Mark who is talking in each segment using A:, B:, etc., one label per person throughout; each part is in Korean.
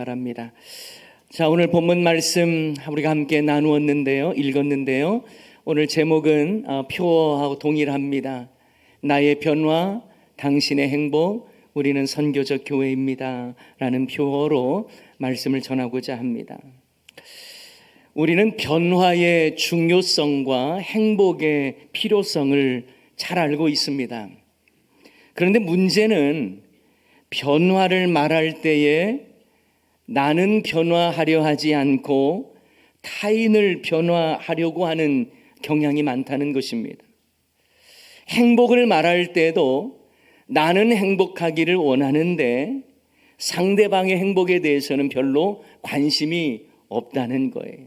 A: 바랍니다. 자, 오늘 본문 말씀 우리가 함께 읽었는데요. 오늘 제목은 표어하고 동일합니다. 나의 변화, 당신의 행복, 우리는 선교적 교회입니다 라는 표어로 말씀을 전하고자 합니다. 우리는 변화의 중요성과 행복의 필요성을 잘 알고 있습니다. 그런데 문제는 변화를 말할 때에 나는 변화하려 하지 않고 타인을 변화하려고 하는 경향이 많다는 것입니다. 행복을 말할 때도 나는 행복하기를 원하는데 상대방의 행복에 대해서는 별로 관심이 없다는 거예요.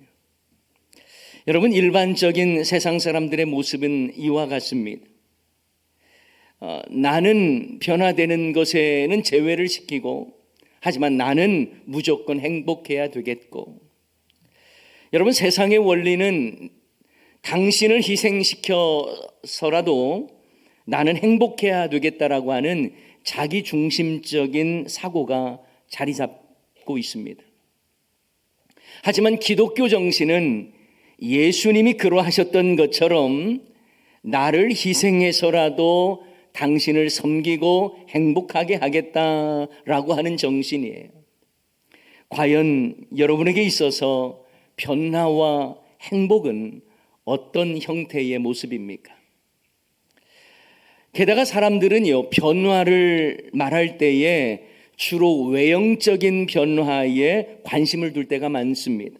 A: 여러분, 일반적인 세상 사람들의 모습은 이와 같습니다. 나는 변화되는 것에는 제외를 시키고, 하지만 나는 무조건 행복해야 되겠고, 여러분, 세상의 원리는 당신을 희생시켜서라도 나는 행복해야 되겠다라고 하는 자기중심적인 사고가 자리 잡고 있습니다. 하지만 기독교 정신은 예수님이 그러하셨던 것처럼 나를 희생해서라도 당신을 섬기고 행복하게 하겠다라고 하는 정신이에요. 과연 여러분에게 있어서 변화와 행복은 어떤 형태의 모습입니까? 게다가 사람들은요, 변화를 말할 때에 주로 외형적인 변화에 관심을 둘 때가 많습니다.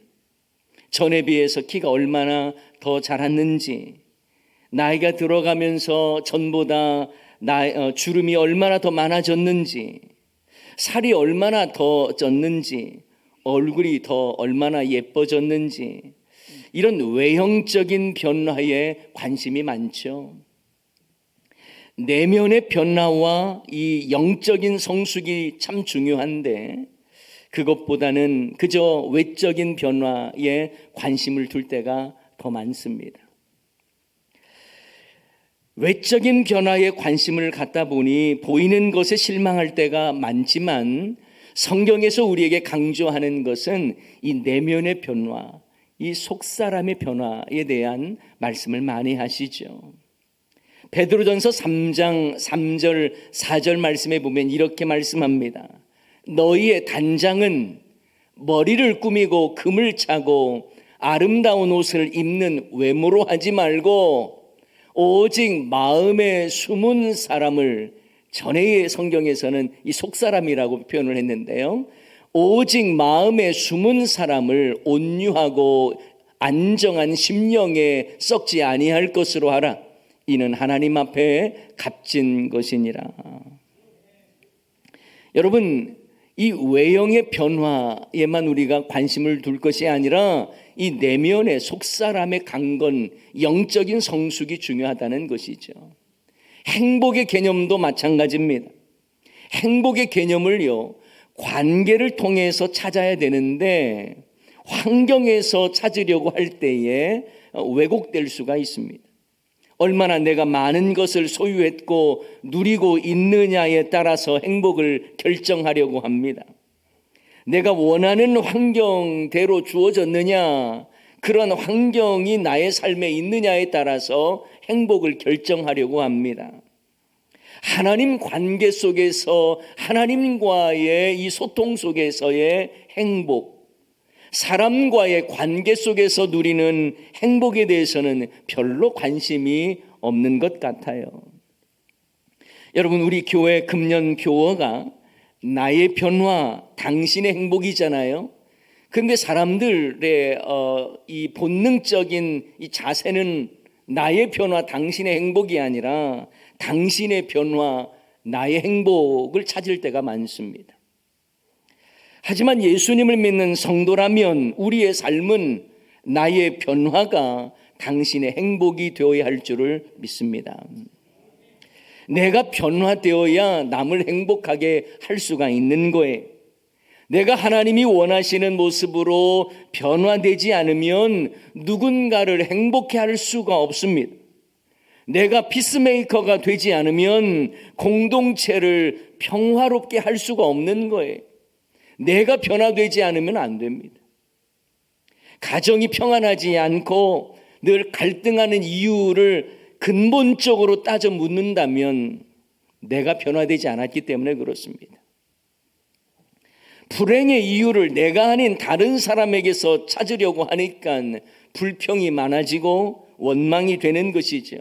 A: 전에 비해서 키가 얼마나 더 자랐는지, 나이가 들어가면서 전보다 주름이 얼마나 더 많아졌는지, 살이 얼마나 더 쪘는지, 얼굴이 더 얼마나 예뻐졌는지, 이런 외형적인 변화에 관심이 많죠. 내면의 변화와 이 영적인 성숙이 참 중요한데 그것보다는 그저 외적인 변화에 관심을 둘 때가 더 많습니다. 외적인 변화에 관심을 갖다 보니 보이는 것에 실망할 때가 많지만 성경에서 우리에게 강조하는 것은 이 내면의 변화, 이 속사람의 변화에 대한 말씀을 많이 하시죠. 베드로전서 3장 3절 4절 말씀에 보면 이렇게 말씀합니다. 너희의 단장은 머리를 꾸미고 금을 차고 아름다운 옷을 입는 외모로 하지 말고 오직 마음에 숨은 사람을, 전에의 성경에서는 이 속사람이라고 표현을 했는데요, 오직 마음에 숨은 사람을 온유하고 안정한 심령에 썩지 아니할 것으로 하라. 이는 하나님 앞에 값진 것이니라. 여러분, 이 외형의 변화에만 우리가 관심을 둘 것이 아니라 이 내면의 속사람의 강건, 영적인 성숙이 중요하다는 것이죠. 행복의 개념도 마찬가지입니다. 행복의 개념을요, 관계를 통해서 찾아야 되는데 환경에서 찾으려고 할 때에 왜곡될 수가 있습니다. 얼마나 내가 많은 것을 소유했고 누리고 있느냐에 따라서 행복을 결정하려고 합니다. 내가 원하는 환경대로 주어졌느냐, 그런 환경이 나의 삶에 있느냐에 따라서 행복을 결정하려고 합니다. 하나님 관계 속에서, 하나님과의 이 소통 속에서의 행복, 사람과의 관계 속에서 누리는 행복에 대해서는 별로 관심이 없는 것 같아요. 여러분, 우리 교회 금년 교어가 나의 변화, 당신의 행복이잖아요. 그런데 사람들의 이 본능적인 이 자세는 나의 변화, 당신의 행복이 아니라 당신의 변화, 나의 행복을 찾을 때가 많습니다. 하지만 예수님을 믿는 성도라면 우리의 삶은 나의 변화가 당신의 행복이 되어야 할 줄을 믿습니다. 내가 변화되어야 남을 행복하게 할 수가 있는 거예요. 내가 하나님이 원하시는 모습으로 변화되지 않으면 누군가를 행복해 할 수가 없습니다. 내가 피스메이커가 되지 않으면 공동체를 평화롭게 할 수가 없는 거예요. 내가 변화되지 않으면 안 됩니다. 가정이 평안하지 않고 늘 갈등하는 이유를 근본적으로 따져 묻는다면 내가 변화되지 않았기 때문에 그렇습니다. 불행의 이유를 내가 아닌 다른 사람에게서 찾으려고 하니까 불평이 많아지고 원망이 되는 것이죠.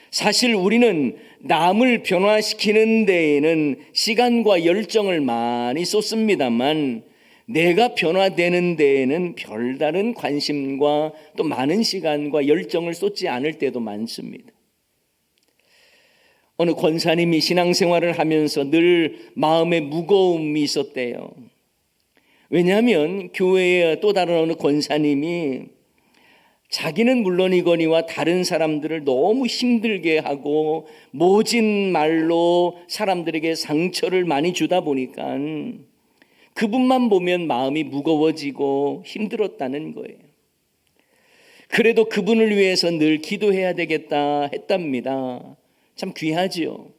A: 사실 우리는 남을 변화시키는 데에는 시간과 열정을 많이 쏟습니다만 내가 변화되는 데에는 별다른 관심과 또 많은 시간과 열정을 쏟지 않을 때도 많습니다. 어느 권사님이 신앙생활을 하면서 늘 마음에 무거움이 있었대요. 왜냐하면 교회의 또 다른 어느 권사님이 자기는 물론이거니와 다른 사람들을 너무 힘들게 하고 모진 말로 사람들에게 상처를 많이 주다 보니까 그분만 보면 마음이 무거워지고 힘들었다는 거예요. 그래도 그분을 위해서 늘 기도해야 되겠다 했답니다. 참 귀하지요.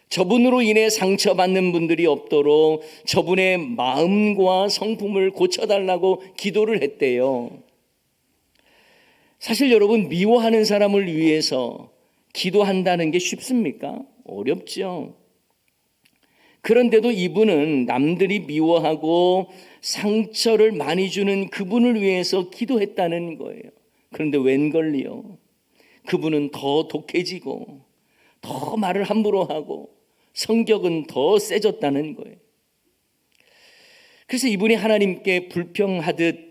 A: 저분으로 인해 상처받는 분들이 없도록 저분의 마음과 성품을 고쳐달라고 기도를 했대요. 사실 여러분, 미워하는 사람을 위해서 기도한다는 게 쉽습니까? 어렵죠. 그런데도 이분은 남들이 미워하고 상처를 많이 주는 그분을 위해서 기도했다는 거예요. 그런데 웬걸요? 그분은 더 독해지고 더 말을 함부로 하고 성격은 더 세졌다는 거예요. 그래서 이분이 하나님께 불평하듯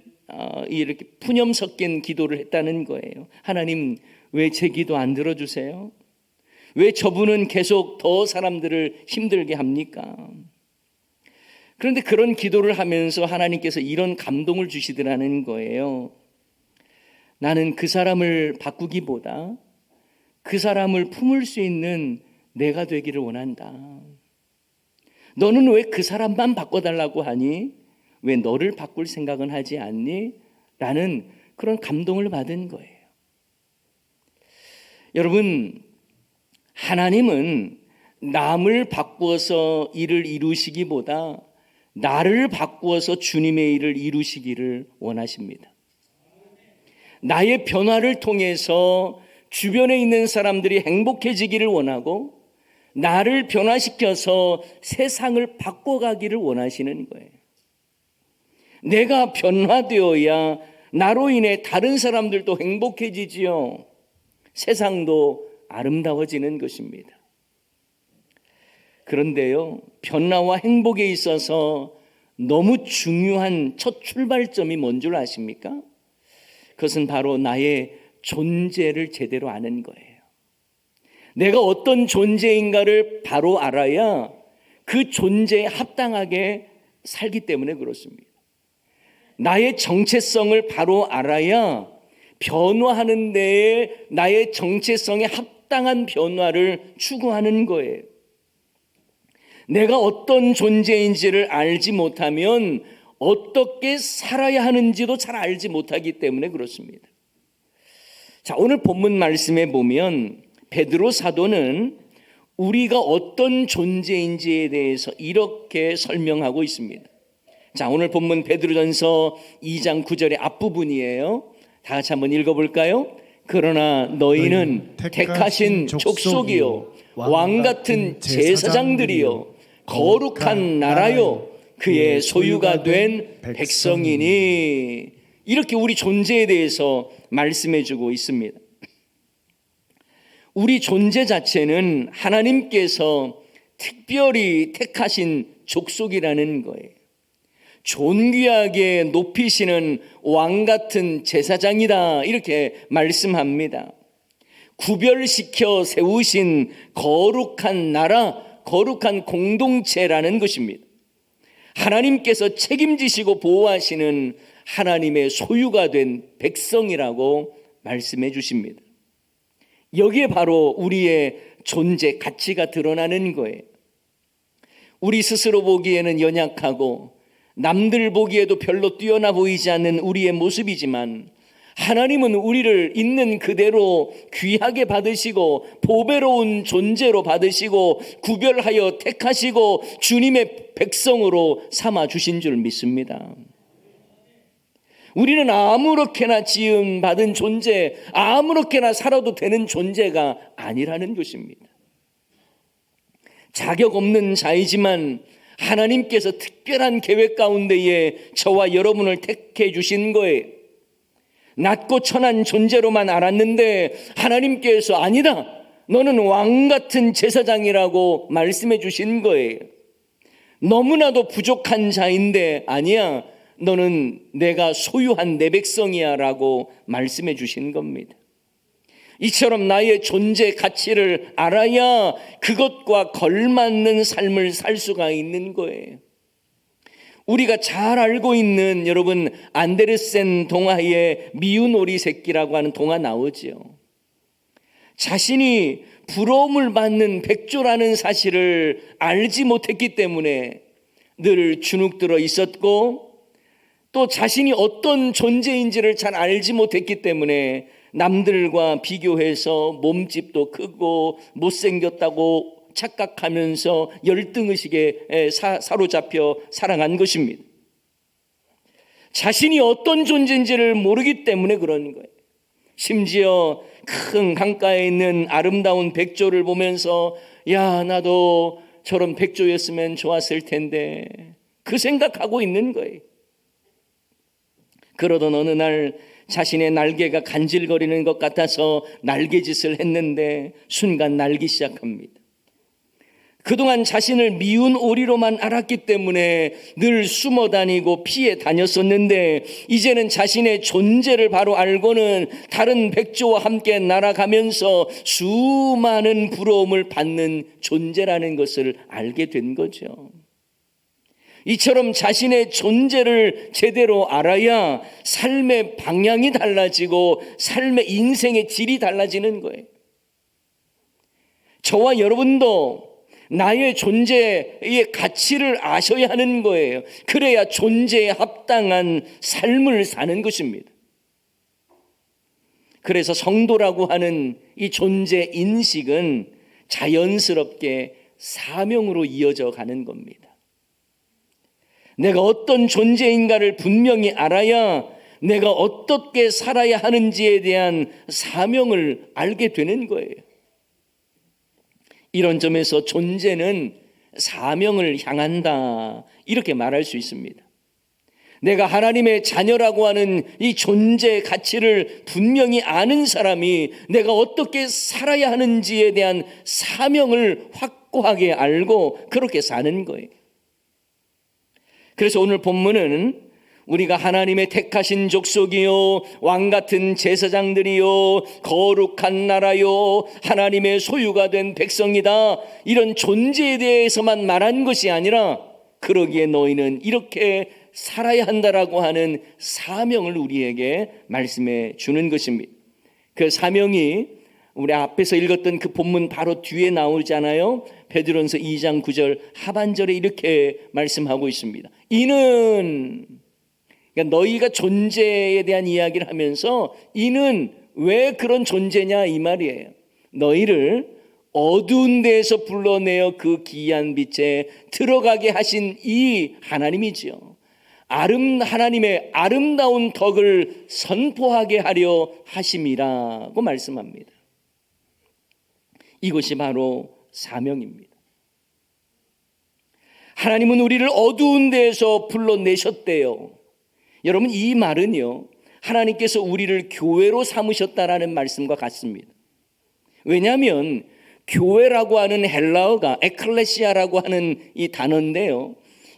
A: 이렇게 푸념 섞인 기도를 했다는 거예요. 하나님, 왜 제 기도 안 들어주세요? 왜 저분은 계속 더 사람들을 힘들게 합니까? 그런데 그런 기도를 하면서 하나님께서 이런 감동을 주시더라는 거예요. 나는 그 사람을 바꾸기보다 그 사람을 품을 수 있는 내가 되기를 원한다. 너는 왜 그 사람만 바꿔달라고 하니? 왜 너를 바꿀 생각은 하지 않니? 라는 그런 감동을 받은 거예요. 여러분, 하나님은 남을 바꾸어서 일을 이루시기보다 나를 바꾸어서 주님의 일을 이루시기를 원하십니다. 나의 변화를 통해서 주변에 있는 사람들이 행복해지기를 원하고 나를 변화시켜서 세상을 바꿔가기를 원하시는 거예요. 내가 변화되어야 나로 인해 다른 사람들도 행복해지지요. 세상도 아름다워지는 것입니다. 그런데요, 변화와 행복에 있어서 너무 중요한 첫 출발점이 뭔 줄 아십니까? 그것은 바로 나의 존재를 제대로 아는 거예요. 내가 어떤 존재인가를 바로 알아야 그 존재에 합당하게 살기 때문에 그렇습니다. 나의 정체성을 바로 알아야 변화하는 데에 나의 정체성에 합당한 변화를 추구하는 거예요. 내가 어떤 존재인지를 알지 못하면 어떻게 살아야 하는지도 잘 알지 못하기 때문에 그렇습니다. 자, 오늘 본문 말씀에 보면 베드로 사도는 우리가 어떤 존재인지에 대해서 이렇게 설명하고 있습니다. 자, 오늘 본문 베드로전서 2장 9절의 앞부분이에요. 다 같이 한번 읽어볼까요? 그러나 너희는 택하신 족속이요 왕같은 제사장들이요 거룩한 나라요 그의 소유가 된 백성이니. 이렇게 우리 존재에 대해서 말씀해 주고 있습니다. 우리 존재 자체는 하나님께서 특별히 택하신 족속이라는 거예요. 존귀하게 높이시는 왕같은 제사장이다, 이렇게 말씀합니다. 구별시켜 세우신 거룩한 나라, 거룩한 공동체라는 것입니다. 하나님께서 책임지시고 보호하시는 하나님의 소유가 된 백성이라고 말씀해 주십니다. 여기에 바로 우리의 존재 가치가 드러나는 거예요. 우리 스스로 보기에는 연약하고 남들 보기에도 별로 뛰어나 보이지 않는 우리의 모습이지만 하나님은 우리를 있는 그대로 귀하게 받으시고 보배로운 존재로 받으시고 구별하여 택하시고 주님의 백성으로 삼아 주신 줄 믿습니다. 우리는 아무렇게나 지음 받은 존재, 아무렇게나 살아도 되는 존재가 아니라는 것입니다. 자격 없는 자이지만 하나님께서 특별한 계획 가운데에 저와 여러분을 택해 주신 거예요. 낮고 천한 존재로만 알았는데 하나님께서 아니다, 너는 왕 같은 제사장이라고 말씀해 주신 거예요. 너무나도 부족한 자인데 아니야, 너는 내가 소유한 내 백성이야 라고 말씀해 주신 겁니다. 이처럼 나의 존재 가치를 알아야 그것과 걸맞는 삶을 살 수가 있는 거예요. 우리가 잘 알고 있는 여러분 안데르센 동화의 미운 오리 새끼라고 하는 동화 나오죠. 자신이 부러움을 받는 백조라는 사실을 알지 못했기 때문에 늘 주눅들어 있었고, 또 자신이 어떤 존재인지를 잘 알지 못했기 때문에 남들과 비교해서 몸집도 크고 못생겼다고 착각하면서 열등의식에 사로잡혀 살아간 것입니다. 자신이 어떤 존재인지를 모르기 때문에 그런 거예요. 심지어 큰 강가에 있는 아름다운 백조를 보면서 야, 나도 저런 백조였으면 좋았을 텐데, 그 생각하고 있는 거예요. 그러던 어느 날 자신의 날개가 간질거리는 것 같아서 날개짓을 했는데 순간 날기 시작합니다. 그동안 자신을 미운 오리로만 알았기 때문에 늘 숨어 다니고 피해 다녔었는데, 이제는 자신의 존재를 바로 알고는 다른 백조와 함께 날아가면서 수많은 부러움을 받는 존재라는 것을 알게 된 거죠. 이처럼 자신의 존재를 제대로 알아야 삶의 방향이 달라지고 삶의 인생의 질이 달라지는 거예요. 저와 여러분도 나의 존재의 가치를 아셔야 하는 거예요. 그래야 존재에 합당한 삶을 사는 것입니다. 그래서 성도라고 하는 이 존재 인식은 자연스럽게 사명으로 이어져 가는 겁니다. 내가 어떤 존재인가를 분명히 알아야 내가 어떻게 살아야 하는지에 대한 사명을 알게 되는 거예요. 이런 점에서 존재는 사명을 향한다, 이렇게 말할 수 있습니다. 내가 하나님의 자녀라고 하는 이 존재 가치를 분명히 아는 사람이 내가 어떻게 살아야 하는지에 대한 사명을 확고하게 알고 그렇게 사는 거예요. 그래서 오늘 본문은 우리가 하나님의 택하신 족속이요, 왕같은 제사장들이요, 거룩한 나라요, 하나님의 소유가 된 백성이다, 이런 존재에 대해서만 말한 것이 아니라 그러기에 너희는 이렇게 살아야 한다라고 하는 사명을 우리에게 말씀해 주는 것입니다. 그 사명이 우리 앞에서 읽었던 그 본문 바로 뒤에 나오잖아요. 베드로전서 2장 9절 하반절에 이렇게 말씀하고 있습니다. 이는, 그러니까 너희가 존재에 대한 이야기를 하면서 이는 왜 그런 존재냐 이 말이에요. 너희를 어두운 데에서 불러내어 그 기이한 빛에 들어가게 하신 이 하나님이지요. 하나님의 아름다운 덕을 선포하게 하려 하심이라고 말씀합니다. 이것이 바로 사명입니다. 하나님은 우리를 어두운 데에서 불러내셨대요. 여러분, 이 말은요, 하나님께서 우리를 교회로 삼으셨다라는 말씀과 같습니다. 왜냐하면 교회라고 하는 헬라어가 에클레시아라고 하는 이 단어인데요,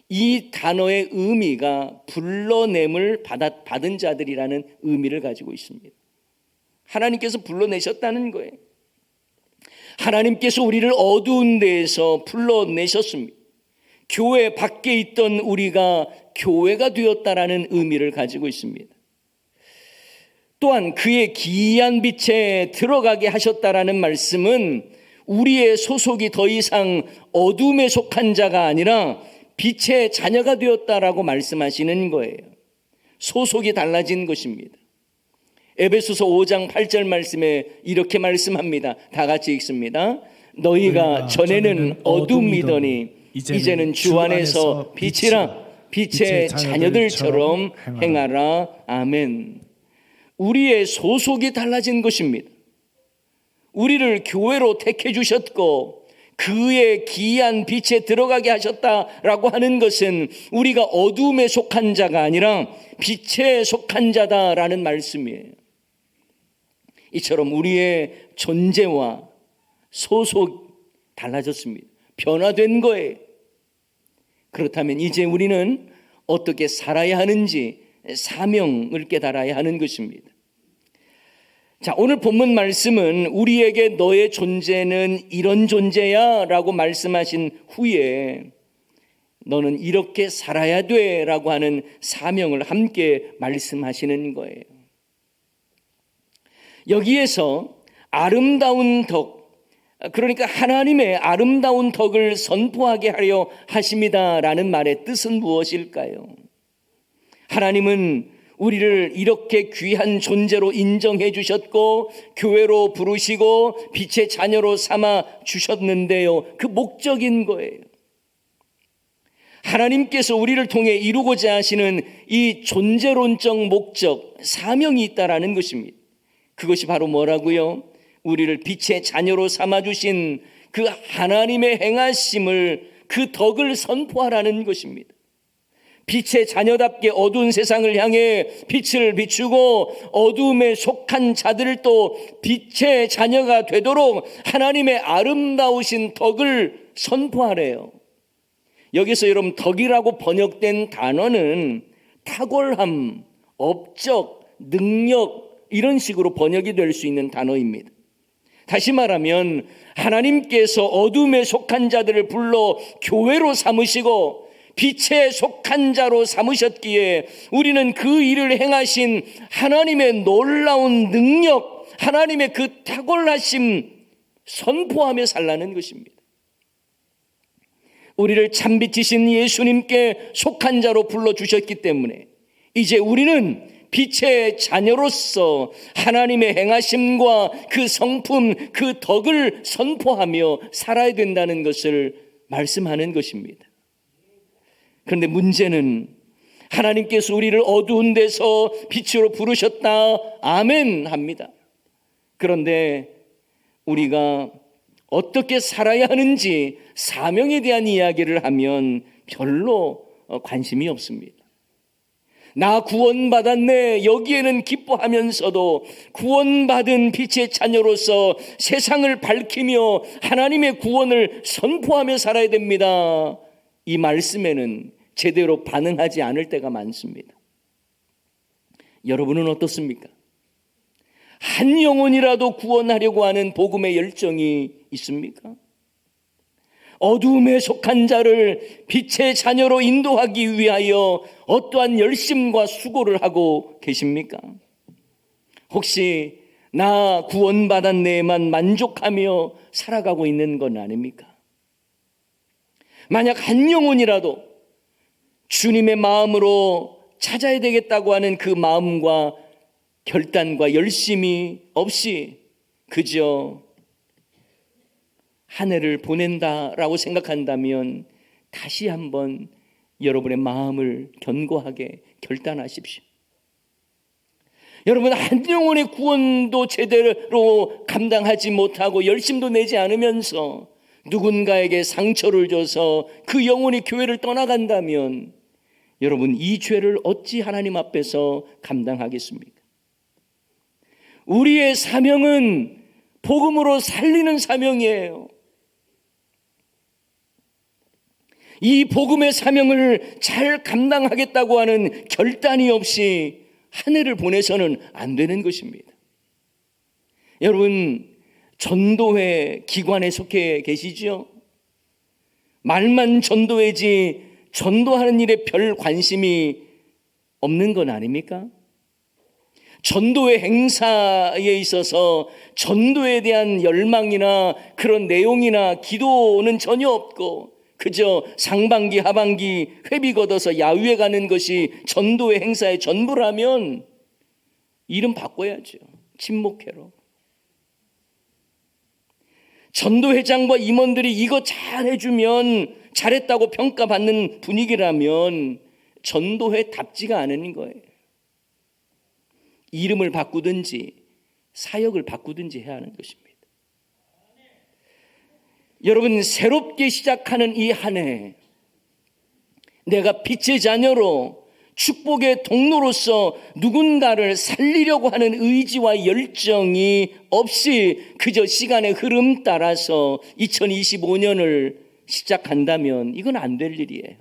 A: 이 단어의 의미가 불러냄을 받은 자들이라는 의미를 가지고 있습니다. 하나님께서 불러내셨다는 거예요. 하나님께서 우리를 어두운 데에서 불러내셨습니다. 교회 밖에 있던 우리가 교회가 되었다라는 의미를 가지고 있습니다. 또한 그의 기이한 빛에 들어가게 하셨다라는 말씀은 우리의 소속이 더 이상 어둠에 속한 자가 아니라 빛의 자녀가 되었다라고 말씀하시는 거예요. 소속이 달라진 것입니다. 에베소서 5장 8절 말씀에 이렇게 말씀합니다. 다 같이 읽습니다. 너희가 전에는 어둠이더니 이제는 주 안에서 빛이라. 빛의 자녀들처럼 행하라. 아멘. 우리의 소속이 달라진 것입니다. 우리를 교회로 택해 주셨고 그의 기이한 빛에 들어가게 하셨다라고 하는 것은 우리가 어둠에 속한 자가 아니라 빛에 속한 자다라는 말씀이에요. 이처럼 우리의 존재와 소속이 달라졌습니다. 변화된 거예요. 그렇다면 이제 우리는 어떻게 살아야 하는지 사명을 깨달아야 하는 것입니다. 자, 오늘 본문 말씀은 우리에게 너의 존재는 이런 존재야 라고 말씀하신 후에 너는 이렇게 살아야 돼 라고 하는 사명을 함께 말씀하시는 거예요. 여기에서 아름다운 덕, 그러니까 하나님의 아름다운 덕을 선포하게 하려 하심이다라는 말의 뜻은 무엇일까요? 하나님은 우리를 이렇게 귀한 존재로 인정해 주셨고 교회로 부르시고 빛의 자녀로 삼아 주셨는데요. 그 목적인 거예요. 하나님께서 우리를 통해 이루고자 하시는 이 존재론적 목적, 사명이 있다라는 것입니다. 그것이 바로 뭐라고요? 우리를 빛의 자녀로 삼아주신 그 하나님의 행하심을, 그 덕을 선포하라는 것입니다. 빛의 자녀답게 어두운 세상을 향해 빛을 비추고 어둠에 속한 자들을 또 빛의 자녀가 되도록 하나님의 아름다우신 덕을 선포하래요. 여기서 여러분 덕이라고 번역된 단어는 탁월함, 업적, 능력 이런 식으로 번역이 될 수 있는 단어입니다. 다시 말하면 하나님께서 어둠에 속한 자들을 불러 교회로 삼으시고 빛에 속한 자로 삼으셨기에 우리는 그 일을 행하신 하나님의 놀라운 능력, 하나님의 그 탁월하심 선포하며 살라는 것입니다. 우리를 참빛이신 예수님께 속한 자로 불러주셨기 때문에 이제 우리는 빛의 자녀로서 하나님의 행하심과 그 성품, 그 덕을 선포하며 살아야 된다는 것을 말씀하는 것입니다. 그런데 문제는 하나님께서 우리를 어두운 데서 빛으로 부르셨다. 아멘 합니다. 그런데 우리가 어떻게 살아야 하는지 사명에 대한 이야기를 하면 별로 관심이 없습니다. 나 구원받았네 여기에는 기뻐하면서도 구원받은 빛의 자녀로서 세상을 밝히며 하나님의 구원을 선포하며 살아야 됩니다. 이 말씀에는 제대로 반응하지 않을 때가 많습니다. 여러분은 어떻습니까? 한 영혼이라도 구원하려고 하는 복음의 열정이 있습니까? 어두움에 속한 자를 빛의 자녀로 인도하기 위하여 어떠한 열심과 수고를 하고 계십니까? 혹시 나 구원받았네에만 만족하며 살아가고 있는 건 아닙니까? 만약 한 영혼이라도 주님의 마음으로 찾아야 되겠다고 하는 그 마음과 결단과 열심이 없이 그저 한 해를 보낸다라고 생각한다면 다시 한번 여러분의 마음을 견고하게 결단하십시오. 여러분, 한 영혼의 구원도 제대로 감당하지 못하고 열심도 내지 않으면서 누군가에게 상처를 줘서 그 영혼이 교회를 떠나간다면 여러분, 이 죄를 어찌 하나님 앞에서 감당하겠습니까? 우리의 사명은 복음으로 살리는 사명이에요. 이 복음의 사명을 잘 감당하겠다고 하는 결단이 없이 한 해를 보내서는 안 되는 것입니다. 여러분, 전도회 기관에 속해 계시죠? 말만 전도회지 전도하는 일에 별 관심이 없는 건 아닙니까? 전도회 행사에 있어서 전도에 대한 열망이나 그런 내용이나 기도는 전혀 없고 그저 상반기 하반기 회비 걷어서 야유회 가는 것이 전도회 행사의 전부라면 이름 바꿔야죠. 친목회로. 전도회장과 임원들이 이거 잘 해주면 잘했다고 평가받는 분위기라면 전도회답지가 않은 거예요. 이름을 바꾸든지 사역을 바꾸든지 해야 하는 것입니다. 여러분, 새롭게 시작하는 이 한 해, 내가 빛의 자녀로 축복의 통로로서 누군가를 살리려고 하는 의지와 열정이 없이 그저 시간의 흐름 따라서 2025년을 시작한다면 이건 안 될 일이에요.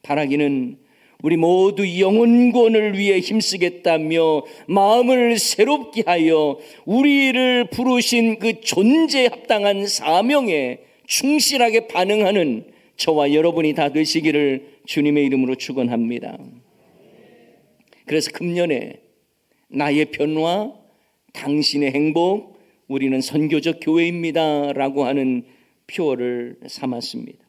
A: 바라기는 우리 모두 영혼권을 위해 힘쓰겠다며 마음을 새롭게 하여 우리를 부르신 그 존재에 합당한 사명에 충실하게 반응하는 저와 여러분이 다 되시기를 주님의 이름으로 축원합니다. 그래서 금년에 나의 변화, 당신의 행복, 우리는 선교적 교회입니다 라고 하는 표어를 삼았습니다.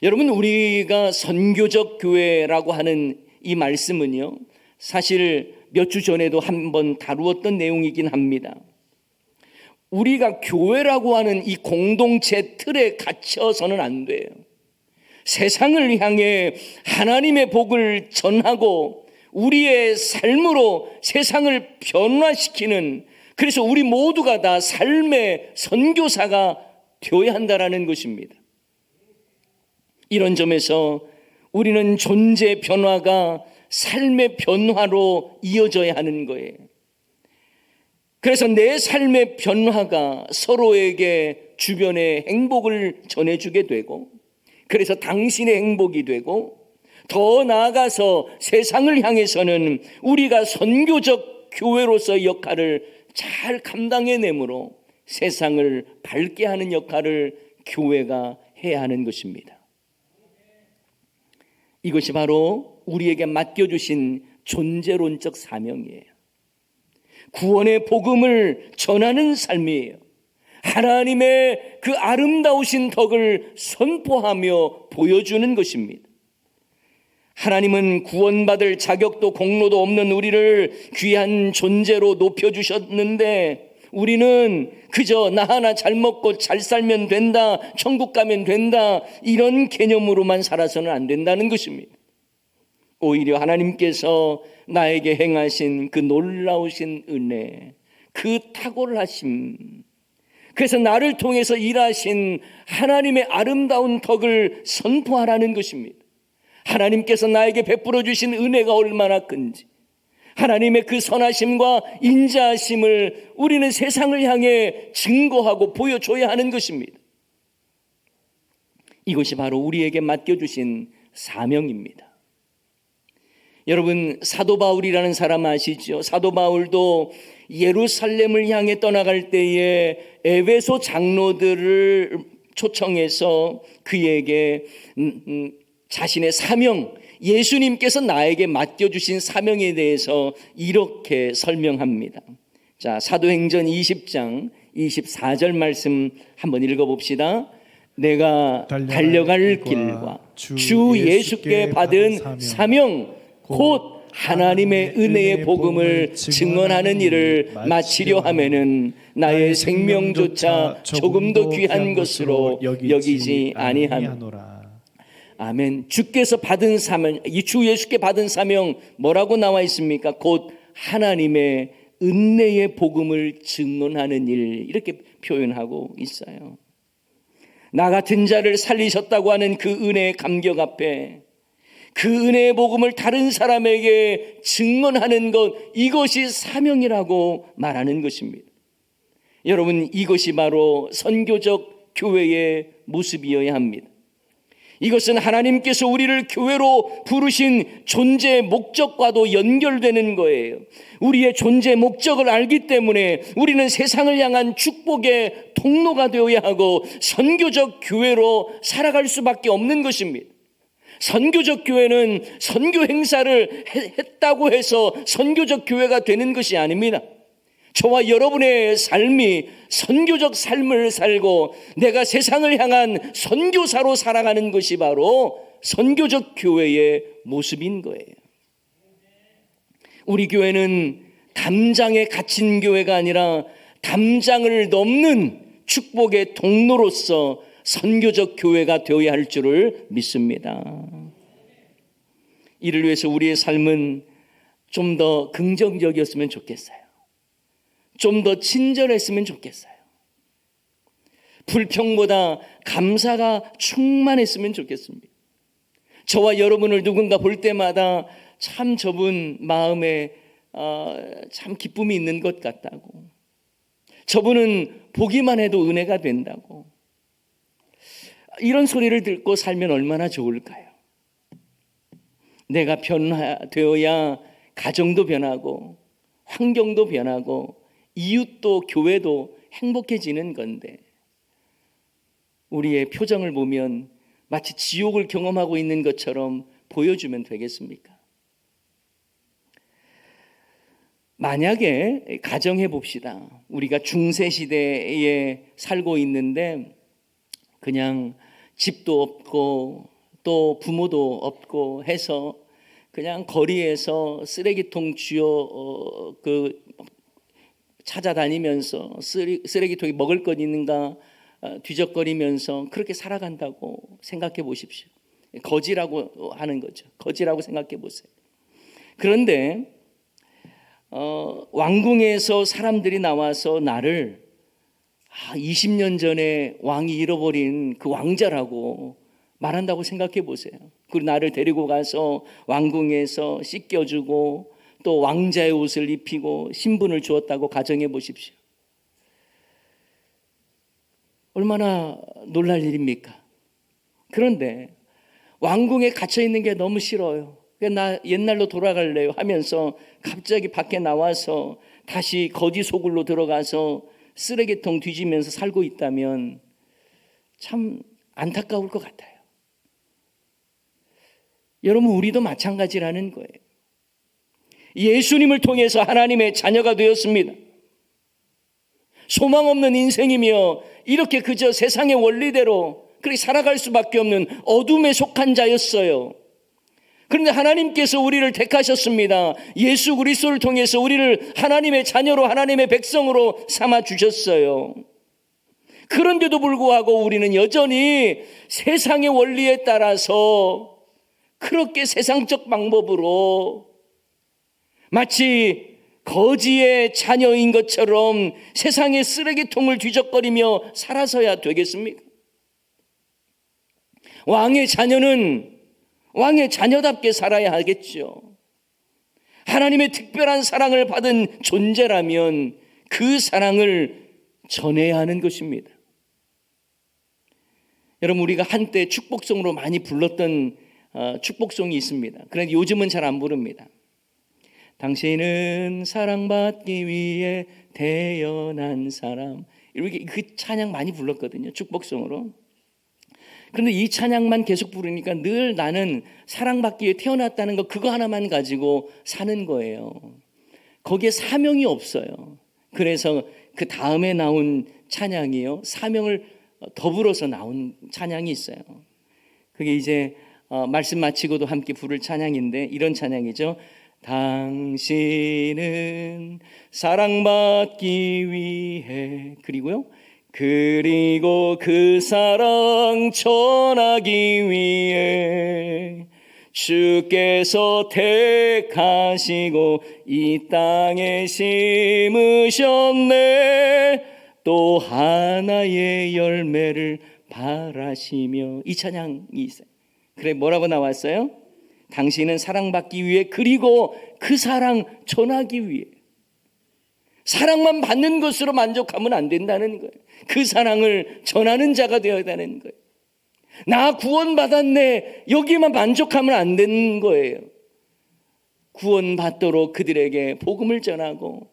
A: 여러분, 우리가 선교적 교회라고 하는 이 말씀은요, 사실 몇 주 전에도 한번 다루었던 내용이긴 합니다. 우리가 교회라고 하는 이 공동체 틀에 갇혀서는 안 돼요. 세상을 향해 하나님의 복을 전하고 우리의 삶으로 세상을 변화시키는, 그래서 우리 모두가 다 삶의 선교사가 되어야 한다라는 것입니다. 이런 점에서 우리는 존재 변화가 삶의 변화로 이어져야 하는 거예요. 그래서 내 삶의 변화가 서로에게 주변의 행복을 전해주게 되고, 그래서 당신의 행복이 되고, 더 나아가서 세상을 향해서는 우리가 선교적 교회로서 역할을 잘 감당해내므로 세상을 밝게 하는 역할을 교회가 해야 하는 것입니다. 이것이 바로 우리에게 맡겨주신 존재론적 사명이에요. 구원의 복음을 전하는 삶이에요. 하나님의 그 아름다우신 덕을 선포하며 보여주는 것입니다. 하나님은 구원받을 자격도 공로도 없는 우리를 귀한 존재로 높여주셨는데, 우리는 그저 나 하나 잘 먹고 잘 살면 된다, 천국 가면 된다, 이런 개념으로만 살아서는 안 된다는 것입니다. 오히려 하나님께서 나에게 행하신 그 놀라우신 은혜, 그 탁월하심, 그래서 나를 통해서 일하신 하나님의 아름다운 덕을 선포하라는 것입니다. 하나님께서 나에게 베풀어 주신 은혜가 얼마나 큰지, 하나님의 그 선하심과 인자하심을 우리는 세상을 향해 증거하고 보여줘야 하는 것입니다. 이것이 바로 우리에게 맡겨주신 사명입니다. 여러분, 사도 바울이라는 사람 아시죠? 사도 바울도 예루살렘을 향해 떠나갈 때에 에베소 장로들을 초청해서 그에게 자신의 사명, 예수님께서 나에게 맡겨주신 사명에 대해서 이렇게 설명합니다. 자, 사도행전 20장 24절 말씀 한번 읽어봅시다. 내가 달려갈 길과 주 예수께 받은 사명, 곧 하나님의 은혜의 복음을 증언하는 일을 마치려 하면은 나의 생명조차 조금도 귀한 것으로 여기지 아니하노라. 아멘. 주께서 받은 사명, 이 주 예수께 받은 사명 뭐라고 나와 있습니까? 곧 하나님의 은혜의 복음을 증언하는 일, 이렇게 표현하고 있어요. 나 같은 자를 살리셨다고 하는 그 은혜의 감격 앞에 그 은혜의 복음을 다른 사람에게 증언하는 것, 이것이 사명이라고 말하는 것입니다. 여러분, 이것이 바로 선교적 교회의 모습이어야 합니다. 이것은 하나님께서 우리를 교회로 부르신 존재의 목적과도 연결되는 거예요. 우리의 존재 목적을 알기 때문에 우리는 세상을 향한 축복의 통로가 되어야 하고 선교적 교회로 살아갈 수밖에 없는 것입니다. 선교적 교회는 선교 행사를 했다고 해서 선교적 교회가 되는 것이 아닙니다. 저와 여러분의 삶이 선교적 삶을 살고 내가 세상을 향한 선교사로 살아가는 것이 바로 선교적 교회의 모습인 거예요. 우리 교회는 담장에 갇힌 교회가 아니라 담장을 넘는 축복의 통로로서 선교적 교회가 되어야 할 줄을 믿습니다. 이를 위해서 우리의 삶은 좀 더 긍정적이었으면 좋겠어요. 좀 더 친절했으면 좋겠어요. 불평보다 감사가 충만했으면 좋겠습니다. 저와 여러분을 누군가 볼 때마다 참 저분 마음에 참 기쁨이 있는 것 같다고, 저분은 보기만 해도 은혜가 된다고, 이런 소리를 듣고 살면 얼마나 좋을까요? 내가 변화되어야 가정도 변하고 환경도 변하고 이웃도 교회도 행복해지는 건데, 우리의 표정을 보면 마치 지옥을 경험하고 있는 것처럼 보여주면 되겠습니까? 만약에 가정해 봅시다. 우리가 중세시대에 살고 있는데 그냥 집도 없고 또 부모도 없고 해서 그냥 거리에서 쓰레기통 쥐어 찾아다니면서 쓰레기통에 먹을 것 있는가 뒤적거리면서 그렇게 살아간다고 생각해 보십시오. 거지라고 하는 거죠. 거지라고 생각해 보세요. 그런데 왕궁에서 사람들이 나와서 나를 20년 전에 왕이 잃어버린 그 왕자라고 말한다고 생각해 보세요. 그리고 나를 데리고 가서 왕궁에서 씻겨주고 또 왕자의 옷을 입히고 신분을 주었다고 가정해 보십시오. 얼마나 놀랄 일입니까? 그런데 왕궁에 갇혀 있는 게 너무 싫어요. 나 옛날로 돌아갈래요 하면서 갑자기 밖에 나와서 다시 거지 소굴로 들어가서 쓰레기통 뒤지면서 살고 있다면 참 안타까울 것 같아요. 여러분, 우리도 마찬가지라는 거예요. 예수님을 통해서 하나님의 자녀가 되었습니다. 소망 없는 인생이며 이렇게 그저 세상의 원리대로 그렇게 살아갈 수밖에 없는 어둠에 속한 자였어요. 그런데 하나님께서 우리를 택하셨습니다. 예수 그리스도를 통해서 우리를 하나님의 자녀로, 하나님의 백성으로 삼아 주셨어요. 그런데도 불구하고 우리는 여전히 세상의 원리에 따라서 그렇게 세상적 방법으로 마치 거지의 자녀인 것처럼 세상의 쓰레기통을 뒤적거리며 살아서야 되겠습니까? 왕의 자녀는 왕의 자녀답게 살아야 하겠죠. 하나님의 특별한 사랑을 받은 존재라면 그 사랑을 전해야 하는 것입니다. 여러분, 우리가 한때 축복송으로 많이 불렀던 축복송이 있습니다. 그런데 요즘은 잘 안 부릅니다. 당신은 사랑받기 위해 태어난 사람, 이렇게 그 찬양 많이 불렀거든요, 축복송으로. 그런데 이 찬양만 계속 부르니까 늘 나는 사랑받기 위해 태어났다는 거, 그거 하나만 가지고 사는 거예요. 거기에 사명이 없어요. 그래서 그 다음에 나온 찬양이요, 사명을 더불어서 나온 찬양이 있어요. 그게 이제 말씀 마치고도 함께 부를 찬양인데 이런 찬양이죠. 당신은 사랑받기 위해, 그리고요, 그리고 그 사랑 전하기 위해 주께서 택하시고 이 땅에 심으셨네, 또 하나의 열매를 바라시며, 이 찬양이 있어요. 그래, 뭐라고 나왔어요? 당신은 사랑받기 위해, 그리고 그 사랑 전하기 위해. 사랑만 받는 것으로 만족하면 안 된다는 거예요. 그 사랑을 전하는 자가 되어야 되는 거예요. 나 구원받았네, 여기만 만족하면 안 되는 거예요. 구원받도록 그들에게 복음을 전하고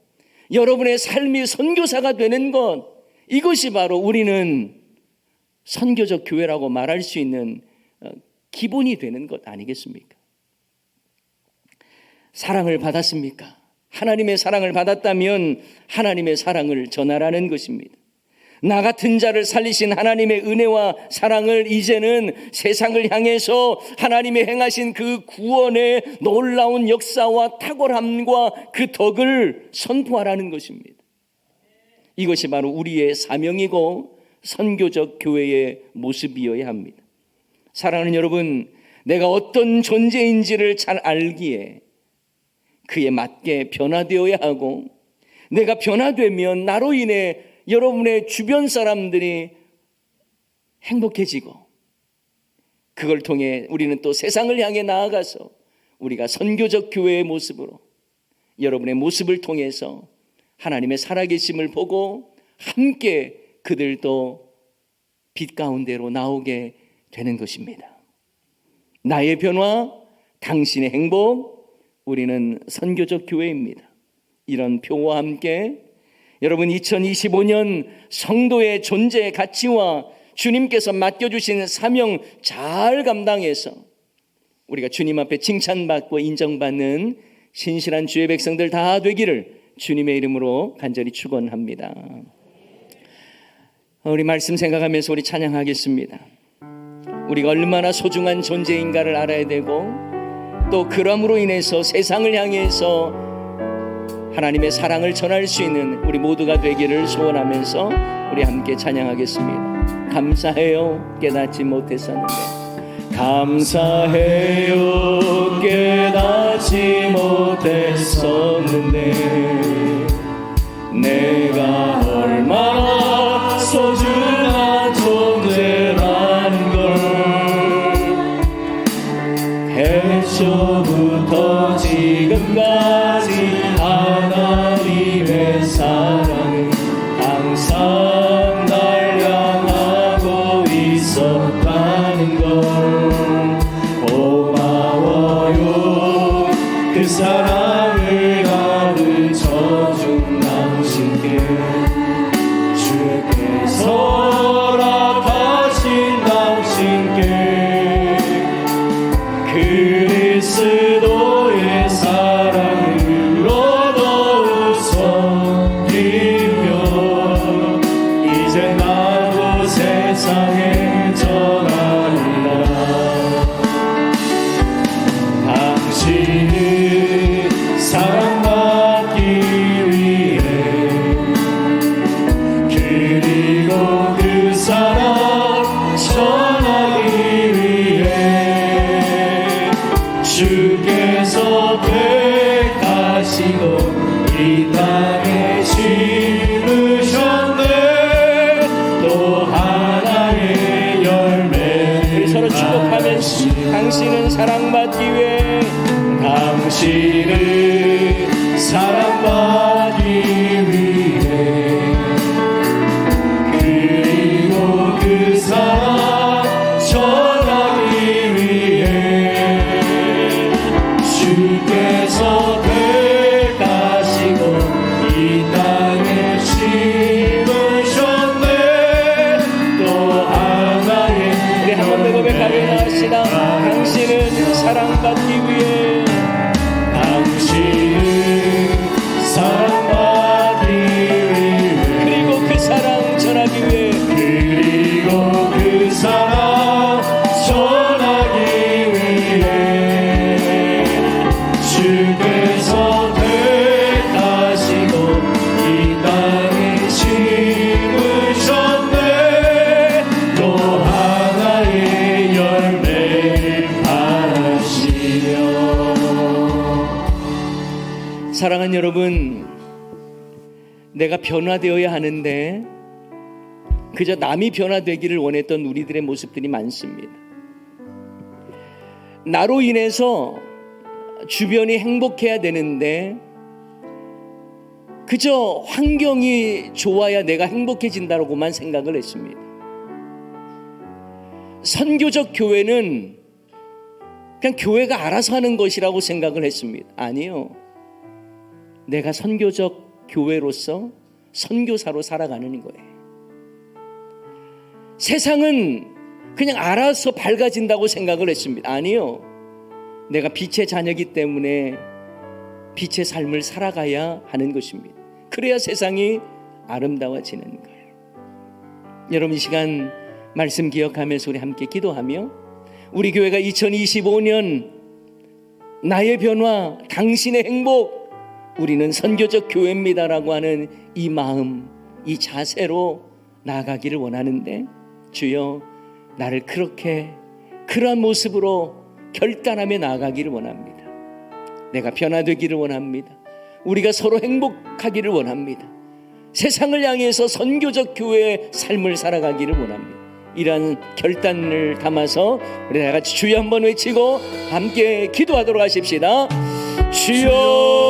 A: 여러분의 삶이 선교사가 되는 것, 이것이 바로 우리는 선교적 교회라고 말할 수 있는 기본이 되는 것 아니겠습니까? 사랑을 받았습니까? 하나님의 사랑을 받았다면 하나님의 사랑을 전하라는 것입니다. 나 같은 자를 살리신 하나님의 은혜와 사랑을 이제는 세상을 향해서 하나님의 행하신 그 구원의 놀라운 역사와 탁월함과 그 덕을 선포하라는 것입니다. 이것이 바로 우리의 사명이고 선교적 교회의 모습이어야 합니다. 사랑하는 여러분, 내가 어떤 존재인지를 잘 알기에 그에 맞게 변화되어야 하고, 내가 변화되면 나로 인해 여러분의 주변 사람들이 행복해지고, 그걸 통해 우리는 또 세상을 향해 나아가서 우리가 선교적 교회의 모습으로 여러분의 모습을 통해서 하나님의 살아계심을 보고 함께 그들도 빛 가운데로 나오게 되는 것입니다. 나의 변화, 당신의 행복, 우리는 선교적 교회입니다. 이런 표와 함께 여러분 2025년 성도의 존재의 가치와 주님께서 맡겨주신 사명 잘 감당해서 우리가 주님 앞에 칭찬받고 인정받는 신실한 주의 백성들 다 되기를 주님의 이름으로 간절히 축원합니다. 우리 말씀 생각하면서 우리 찬양하겠습니다. 우리가 얼마나 소중한 존재인가를 알아야 되고, 또 그럼으로 인해서 세상을 향해서 하나님의 사랑을 전할 수 있는 우리 모두가 되기를 소원하면서 우리 함께 찬양하겠습니다. 감사해요, 깨닫지 못했었는데. 감사해요, 깨닫지 못했었는데 내가 얼마나 소중한 존재라는 걸 태초부터 지금까지 하나님의 사랑은 항상 날 향하고 있었다는 걸 고마워요. 그 사랑을 가르쳐준 당신께 주께서 허락하신 당신께 그리스도의 사랑으로 더욱 섬기며 이제 나도 세상에 전하리라. 당신은 사랑받기 위해 그리고 그 사랑 전하기 위해 주께서 택하시고 이 땅에 심으셨네. 또 하나의 열매를 서로 축복하면서 당신은 사랑받기 위해 당신은 사랑받기 위해 그리고 그 사랑 전하기 위해 주께서 택하시고 이 땅에 심으셨네. 또 하나의 우리 한 번 더 고백하며 나갑시다. 당신은 사랑받기 위해 당신은 사랑받기 위해 그리고 그 사랑 전하기 위해 그리고 그 사랑 전하기 위해 주께서 택하시고 이 땅에 심으셨네. 또 하나의 열매를 바라시며. 사랑하는 여러분, 내가 변화되어야 하는데 그저 남이 변화되기를 원했던 우리들의 모습들이 많습니다. 나로 인해서 주변이 행복해야 되는데 그저 환경이 좋아야 내가 행복해진다고만 생각을 했습니다. 선교적 교회는 그냥 교회가 알아서 하는 것이라고 생각을 했습니다. 아니요. 내가 선교적 교회로서 선교사로 살아가는 거예요. 세상은 그냥 알아서 밝아진다고 생각을 했습니다. 아니요. 내가 빛의 자녀이기 때문에 빛의 삶을 살아가야 하는 것입니다. 그래야 세상이 아름다워지는 거예요. 여러분 이 시간 말씀 기억하면서 우리 함께 기도하며 우리 교회가 2025년 나의 변화, 당신의 행복, 우리는 선교적 교회입니다라고 하는 이 마음, 이 자세로 나아가기를 원하는데 주여 나를 그러한 모습으로 결단하며 나아가기를 원합니다. 내가 변화되기를 원합니다. 우리가 서로 행복하기를 원합니다. 세상을 향해서 선교적 교회의 삶을 살아가기를 원합니다. 이러한 결단을 담아서 우리 다 같이 주여 한번 외치고 함께 기도하도록 하십시다. 주여